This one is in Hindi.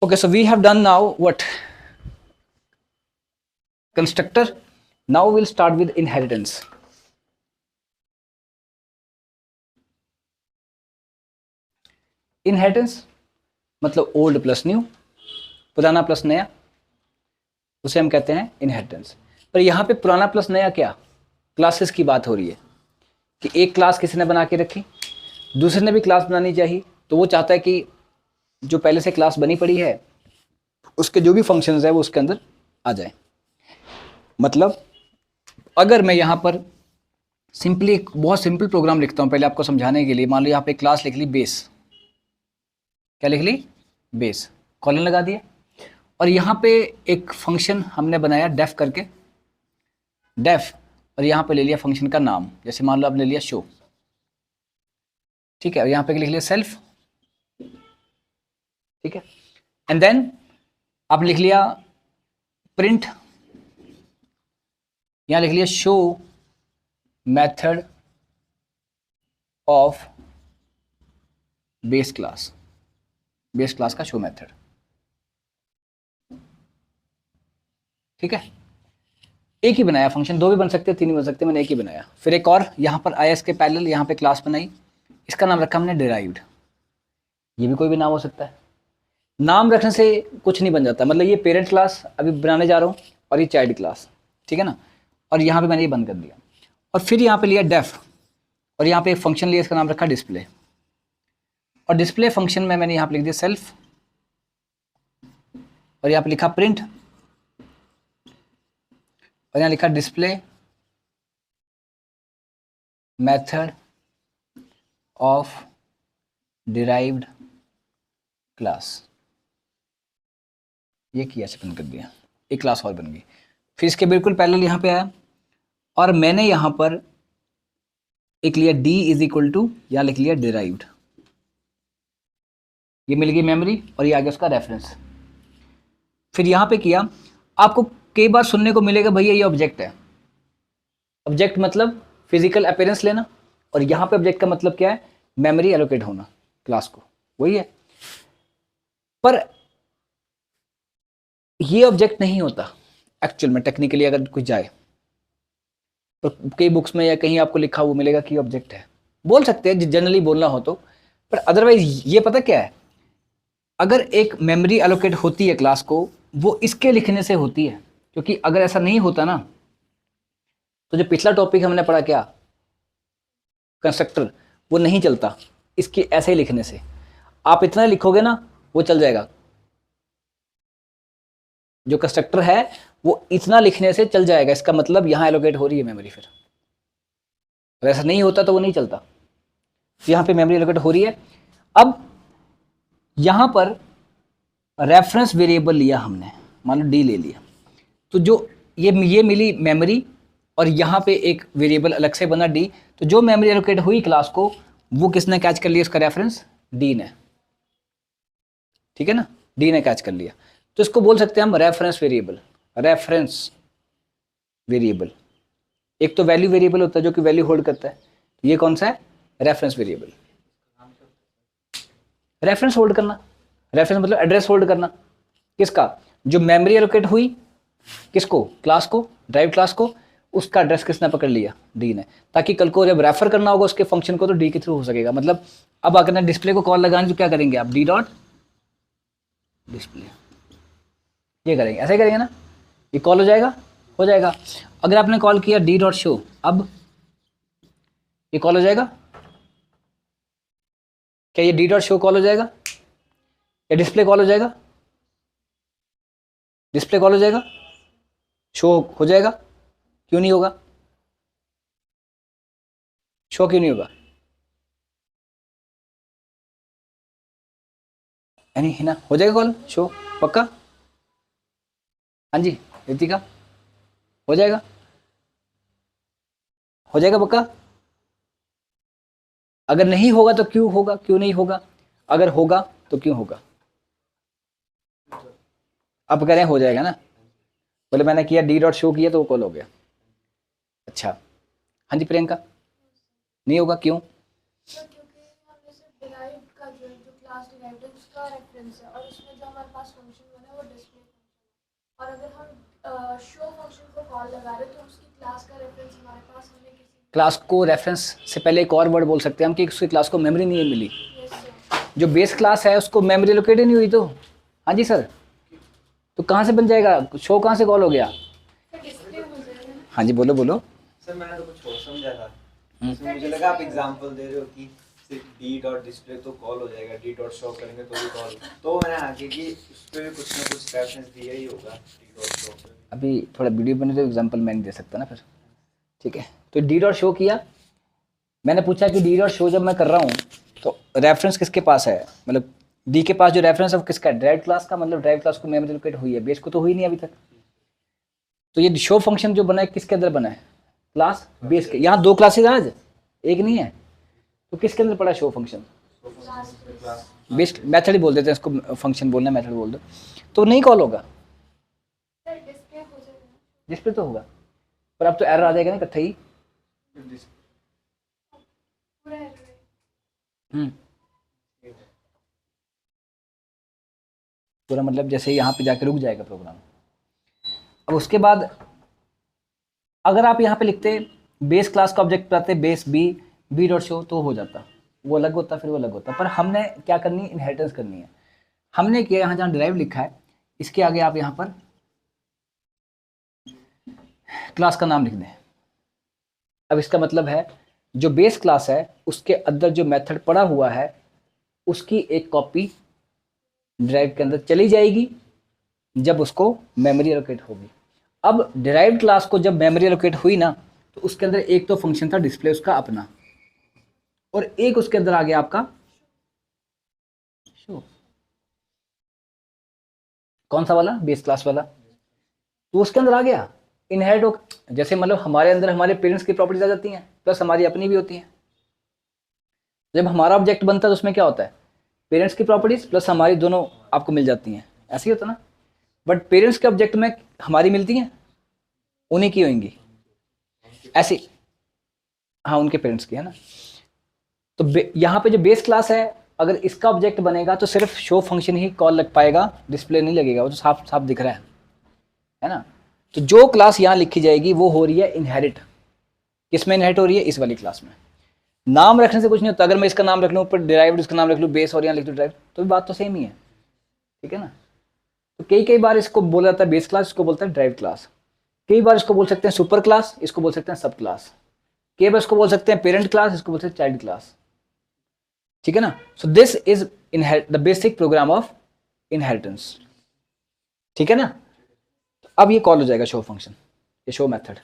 Okay, so we have done now what? Constructor. Now we'll start with inheritance. Inheritance मतलब ओल्ड प्लस न्यू, पुराना प्लस नया, उसे हम कहते हैं इनहेरिटेंस। पर यहाँ पे पुराना प्लस नया क्या? क्लासेस की बात हो रही है कि एक क्लास किसी ने बना के रखी, दूसरे ने भी क्लास बनानी चाहिए, तो वो चाहता है कि जो पहले से क्लास बनी पड़ी है उसके जो भी फंक्शंस है वो उसके अंदर आ जाए। मतलब अगर मैं यहाँ पर सिंपली एक बहुत सिंपल प्रोग्राम लिखता हूँ पहले आपको समझाने के लिए, मान लो यहाँ पे क्लास लिख ली बेस, क्या लिख ली? बेस, कॉलन लगा दिया, और यहाँ पे एक फंक्शन हमने बनाया डेफ करके, डेफ, और यहाँ पे ले लिया फंक्शन का नाम, जैसे मान लो आपने ले लिया शो, ठीक है, और यहाँ पे लिख लिया सेल्फ, ठीक है, एंड देन आप लिख लिया प्रिंट, यहाँ लिख लिया show method of base class, base class का शो मेथड, ठीक है। एक ही बनाया फंक्शन, दो भी बन सकते, तीन भी बन सकते, मैंने एक ही बनाया। फिर एक और यहाँ पर आया इसके पैरेलल, यहाँ पे क्लास बनाई, इसका नाम रखा हमने डिराइव्ड। ये भी कोई भी नाम हो सकता है, नाम रखने से कुछ नहीं बन जाता। मतलब ये पेरेंट क्लास अभी बनाने जा रहा हूँ और ये चाइल्ड क्लास, ठीक है ना, और यहाँ पे मैंने ये बंद कर दिया, और फिर यहाँ पे लिया डेफ, और यहाँ पे एक फंक्शन लिया, इसका नाम रखा डिस्प्ले, और डिस्प्ले फंक्शन में मैंने यहाँ पे लिख दिया सेल्फ, और यहाँ पे लिखा प्रिंट, और यहाँ लिखा display method of derived class. ये किया से बंद कर दिया, एक क्लास और बन गई। फिर इसके बिल्कुल पैरेलल यहाँ पे आया, और मैंने यहाँ पर एक लिया डी इज इक्वल टू, यहाँ लिख लिया डिराइव्ड, ये मिल गई मेमोरी, और ये आ गया उसका रेफरेंस। फिर यहाँ पे किया, आपको कई बार सुनने को मिलेगा भैया ये ऑब्जेक्ट है। ऑब्जेक्ट मतलब फिजिकल अपीयरेंस लेना, और यहाँ पे ऑब्जेक्ट का मतलब क्या है? मेमोरी एलोकेट होना क्लास को, वही है। पर ये ऑब्जेक्ट नहीं होता एक्चुअल में, टेक्निकली अगर कुछ जाए तो कई बुक्स में या कहीं आपको लिखा हुआ मिलेगा कि ऑब्जेक्ट है, बोल सकते हैं जनरली बोलना हो तो, पर अदरवाइज ये पता क्या है, अगर एक मेमोरी एलोकेट होती है क्लास को, वो इसके लिखने से होती है, क्योंकि अगर ऐसा नहीं होता ना, तो जो पिछला टॉपिक हमने पढ़ा क्या, कंस्ट्रक्टर, वो नहीं चलता इसके ऐसे ही लिखने से। आप इतना लिखोगे ना वो चल जाएगा, जो कंस्ट्रक्टर है वो इतना लिखने से चल जाएगा, इसका मतलब यहाँ एलोकेट हो रही है मेमोरी। फिर अगर ऐसा नहीं होता तो वो नहीं चलता, यहाँ पे मेमोरी एलोकेट हो रही है। अब यहाँ पर रेफरेंस वेरिएबल लिया हमने, मान लो डी ले लिया, तो जो ये मिली मेमोरी, और यहाँ पे एक वेरिएबल अलग से बना डी, तो जो मेमोरी एलोकेट हुई क्लास को वो किसने कैच कर लिया? इसका रेफरेंस डी ने, ठीक है ना, डी ने कैच कर लिया, तो इसको बोल सकते हैं हम रेफरेंस वेरिएबल। रेफरेंस वेरिएबल, एक तो वैल्यू वेरिएबल होता है जो कि वैल्यू होल्ड करता है, ये कौन सा है? Reference variable. रेफरेंस होल्ड करना, रेफरेंस मतलब एड्रेस होल्ड करना, किसका? जो मेमोरी एलोकेट हुई, किसको? क्लास को, ड्राइव क्लास को, उसका एड्रेस किसने पकड़ लिया? डी ने, ताकि कल को जब रेफर करना होगा उसके फंक्शन को तो डी के थ्रू हो सकेगा। मतलब अब अगर डिस्प्ले को कॉल लगाने तो क्या करेंगे आप? डी डॉट डिस्प्ले, ये करेंगे, ऐसे करेंगे ना, ये कॉल हो जाएगा, हो जाएगा। अगर आपने कॉल किया डी डॉट शो, अब ये कॉल हो जाएगा, क्या ये डी डॉट शो कॉल हो जाएगा, या डिस्प्ले कॉल हो जाएगा? डिस्प्ले कॉल हो जाएगा, शो हो जाएगा, क्यों नहीं होगा? शो क्यों नहीं होगा? यानी है ना, हो जाएगा कॉल, शो पक्का? हाँ जी रितिका, हो जाएगा, हो जाएगा पक्का? अगर नहीं होगा तो क्यों होगा, क्यों नहीं होगा? अगर होगा तो क्यों होगा? अब कह रहे हैं हो जाएगा ना, बोले मैंने किया डी डॉट शो किया तो वो कॉल हो गया। अच्छा, हाँ जी प्रियंका, नहीं होगा क्यों? का रेफरेंस है और उसमें जो हमारे पास फंक्शन बना है वो डिस्प्ले फंक्शन है। और अगर हम शो फंक्शन को कॉल लगा रहे हैं तो उसकी क्लास का रेफरेंस हमारे पास हमें किसी क्लास को रेफरेंस से पहले एक और वर्ड बोल सकते हैं हम कि उसकी क्लास को मेमोरी नहीं मिली। Yes, sir. जो बेस क्लास है उसको मेमोरी लोकेट ही नहीं हुई तो हाँ जी सर, तो कहाँ से बन जाएगा, शो कहाँ से कॉल हो गया? तो डिस्प्ले हो जाएगा ना। हाँ जी बोलो बोलो। सर मैंने तो कुछ और समझा था, इसमें मुझे लगा आप एग्जांपल दे रहे हो कि सिर्फ डी डॉट डिस्प्ले तो कॉल हो जाएगा, डी डॉट शो करेंगे तो भी कॉल, तो मैंने आगे कि उस पर भी कुछ ना कुछ रेफरेंस दिया ही होगा डी डॉट शो पे। अभी थोड़ा वीडियो बने तो एग्जांपल मैं नहीं दे सकता ना फिर, ठीक है। तो डी डॉट शो किया, मैंने पूछा कि डी डॉट शो जब मैं कर रहा हूँ तो रेफरेंस किसके पास है, मतलब डी के पास जो रेफरेंस है वो किसका है, ड्राइव क्लास का, मतलब ड्राइव क्लास को मेमोरी लोकेट हुई है, बेस को तो हुई नहीं अभी तक। तो ये शो फंक्शन जो बना है किसके अंदर बना है, क्लास बेस के। यहाँ दो क्लासेज आज एक नहीं है, तो किसके अंदर पड़ा शो फंक्शन, बेस मेथड ही बोल देते हैं इसको, फंक्शन बोलना मेथड बोल दो, तो नहीं कॉल होगा, सर डिस्प्ले हो जाएगा। डिस्प्ले तो होगा, पर अब तो एरर आ जाएगा ना इकट्ठा ही। पूरा है। पूरा मतलब जैसे यहाँ पे जाके रुक जाएगा प्रोग्राम। अब उसके बाद अगर आप यहाँ पे लिखते बेस क्लास का ऑब्जेक्ट बनाते base B B dot show तो हो जाता, वो अलग होता, फिर वो अलग होता, पर हमने क्या करनी है, इनहेरिटेंस करनी है। हमने किया यहाँ जहाँ ड्राइव लिखा है इसके आगे आप यहाँ पर क्लास का नाम लिख दें। अब इसका मतलब है जो बेस क्लास है उसके अंदर जो मेथड पड़ा हुआ है उसकी एक कॉपी ड्राइव के अंदर चली जाएगी जब उसको मेमोरी एलोकेट होगी। अब डिराइव्ड क्लास को जब मेमोरी एलोकेट हुई ना तो उसके अंदर एक तो फंक्शन था डिस्प्ले उसका अपना, और एक उसके अंदर आ गया आपका शो। कौन सा वाला, बेस क्लास वाला, तो उसके अंदर आ गया इनहेरिट हो। जैसे मतलब हमारे अंदर हमारे पेरेंट्स की प्रॉपर्टीज आ जाती हैं प्लस हमारी अपनी भी होती हैं। जब हमारा ऑब्जेक्ट बनता है तो उसमें क्या होता है, पेरेंट्स की प्रॉपर्टीज प्लस हमारी दोनों आपको मिल जाती हैं, ऐसे ही होता ना। बट पेरेंट्स के ऑब्जेक्ट में हमारी मिलती हैं, उन्हीं की होंगी ऐसे, हाँ उनके पेरेंट्स की है ना। तो यहाँ पे जो बेस क्लास है अगर इसका ऑब्जेक्ट बनेगा तो सिर्फ शो फंक्शन ही कॉल लग पाएगा, डिस्प्ले नहीं लगेगा, वो तो साफ साफ दिख रहा है ना। तो जो क्लास यहाँ लिखी जाएगी वो हो रही है इनहेरिट, किसमें इनहेरिट हो रही है, इस वाली क्लास में। नाम रखने से कुछ नहीं होता, अगर मैं इसका नाम रख लूँ ऊपर डिराइव्ड इसका नाम रख लूँ बेस और यहाँ लिख दूँ ड्राइव तो भी बात तो सेम ही है, ठीक है ना। तो कई बार इसको बोला जाता है बेस क्लास, इसको बोलता है ड्राइव क्लास, कई बार इसको बोल सकते हैं सुपर क्लास, इसको बोल सकते हैं सब क्लास, कई बार इसको बोल सकते हैं पेरेंट क्लास, इसको बोलते हैं चाइल्ड क्लास, ठीक है ना। So this is the basic programme of inheritance, ठीक है ना। अब ये कॉल हो जाएगा शो फंक्शन, ये शो मेथड।